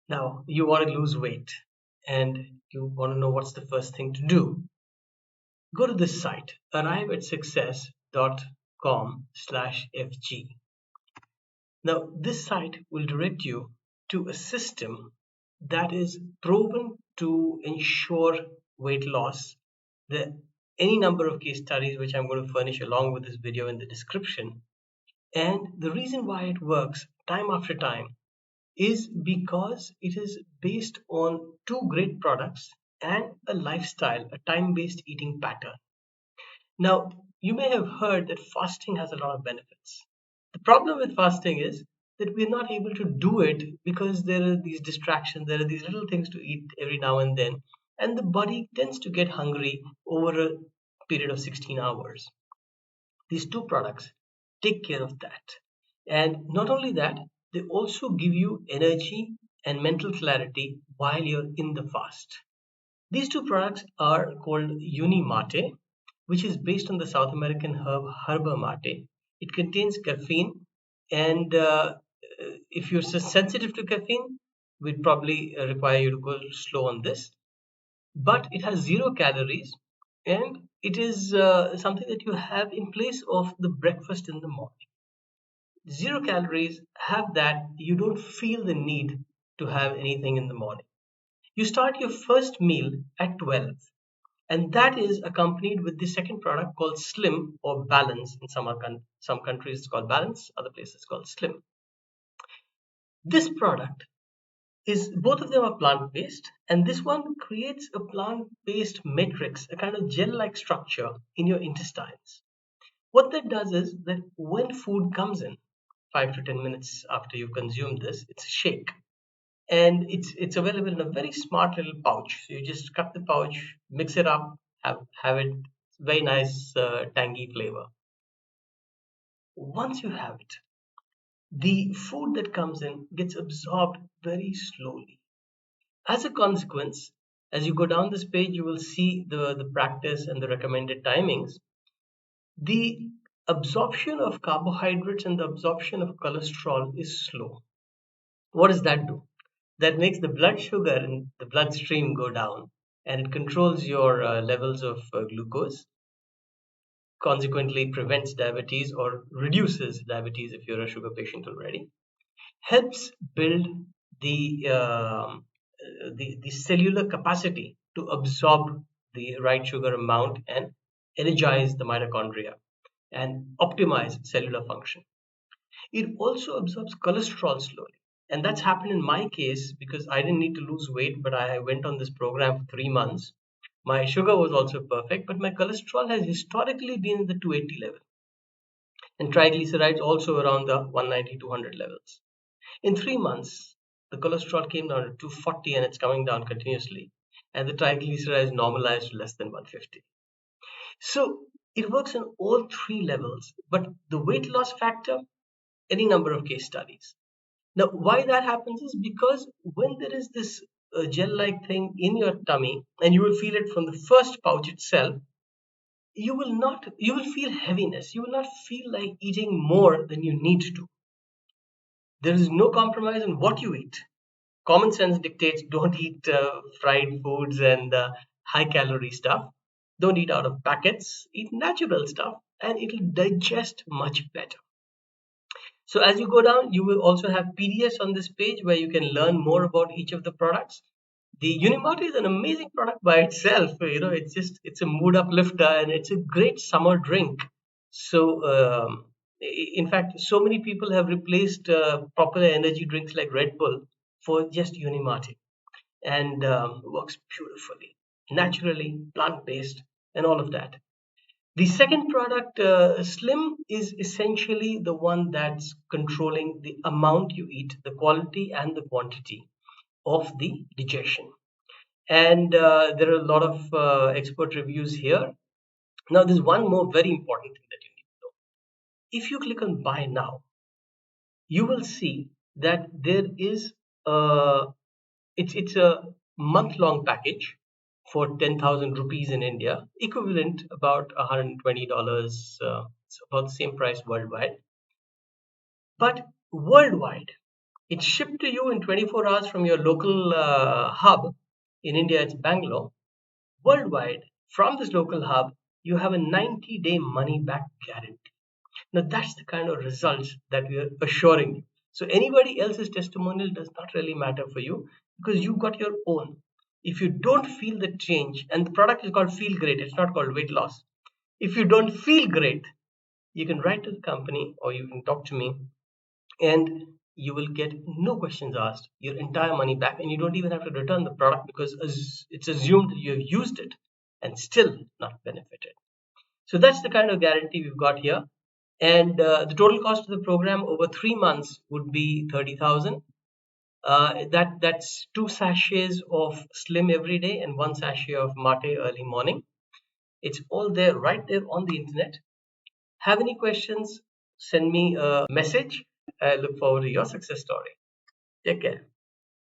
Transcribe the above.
Now, you want to lose weight and you want to know what's the first thing to do. Go to this site, arriveatsuccess.com/FG. Now, this site will direct you to a system that is proven to ensure weight loss. Any number of case studies which I'm going to furnish along with this video in the description. And the reason why it works time after time is because it is based on two great products and a lifestyle, a time-based eating pattern. Now, you may have heard that fasting has a lot of benefits. The problem with fasting is that we're not able to do it because there are these distractions, there are these little things to eat every now and then, and the body tends to get hungry over a period of 16 hours. These two products take care of that. And not only that, they also give you energy and mental clarity while you're in the fast. These two products are called Unimate, which is based on the South American herb Herba mate. It contains caffeine, and if you're sensitive to caffeine, we'd probably require you to go slow on this. But it has 0 calories, and it is something that you have in place of the breakfast in the morning. 0 calories, have that, you don't feel the need to have anything in the morning. You start your first meal at 12, and that is accompanied with the second product called Slim or Balance. In some countries it's called Balance, other places it's called Slim. This product is, both of them are plant based, and this one creates a plant based matrix, a kind of gel like structure in your intestines. What that does is that when food comes in, 5 to 10 minutes after you consume this, it's a shake, and it's available in a very smart little pouch. So you just cut the pouch, mix it up, have it, very nice tangy flavor. Once you have it, the food that comes in gets absorbed very slowly. As a consequence, as you go down this page, you will see the practice and the recommended timings. The absorption of carbohydrates and the absorption of cholesterol is slow. What does that do? That makes the blood sugar in the bloodstream go down, and it controls your levels of glucose, consequently prevents diabetes or reduces diabetes if you're a sugar patient already, helps build the, the cellular capacity to absorb the right sugar amount and energize the mitochondria and optimize cellular function. It also absorbs cholesterol slowly. And that's happened in my case because I didn't need to lose weight, but I went on this program for 3 months. My sugar was also perfect, but my cholesterol has historically been in the 280 level, and triglycerides also around the 190, 200 levels. In 3 months, the cholesterol came down to 240 and it's coming down continuously. And the triglycerides normalized to less than 150. So it works on all three levels, but the weight loss factor, any number of case studies. Now, why that happens is because when there is this gel-like thing in your tummy, and you will feel it from the first pouch itself, you will feel heaviness. You will not feel like eating more than you need to. There is no compromise on what you eat. Common sense dictates don't eat fried foods and high calorie stuff. Don't eat out of packets. Eat natural stuff, and it'll digest much better. So as you go down, you will also have PDFs on this page where you can learn more about each of the products. The Unimate is an amazing product by itself. It's a mood uplifter and it's a great summer drink. So in fact, so many people have replaced popular energy drinks like Red Bull for just Unimate, and works beautifully, naturally, plant-based, and all of that. The second product, Slim, is essentially the one that's controlling the amount you eat, the quality and the quantity of the digestion. And there are a lot of expert reviews here. Now, there's one more very important thing that you need to know. If you click on Buy Now, you will see that there is it's a month-long package for 10,000 rupees in India, equivalent about $120. It's about the same price worldwide. But worldwide, It's shipped to you in 24 hours from your local hub. In India, it's Bangalore. Worldwide, from this local hub, you have a 90-day money back guarantee. Now, that's the kind of results that we are assuring you. So, anybody else's testimonial does not really matter for you because you got your own. If you don't feel the change, and the product is called Feel Great, it's not called weight loss. If you don't feel great, you can write to the company or you can talk to me, and you will get no questions asked, your entire money back, and you don't even have to return the product because it's assumed that you have used it and still not benefited. So that's the kind of guarantee we've got here. And the total cost of the program over 3 months would be 30,000. That's two sachets of Slim every day and one sachet of Mate early morning. It's all there, right there on the internet. Have any questions? Send me a message. I look forward to your success story. Take care.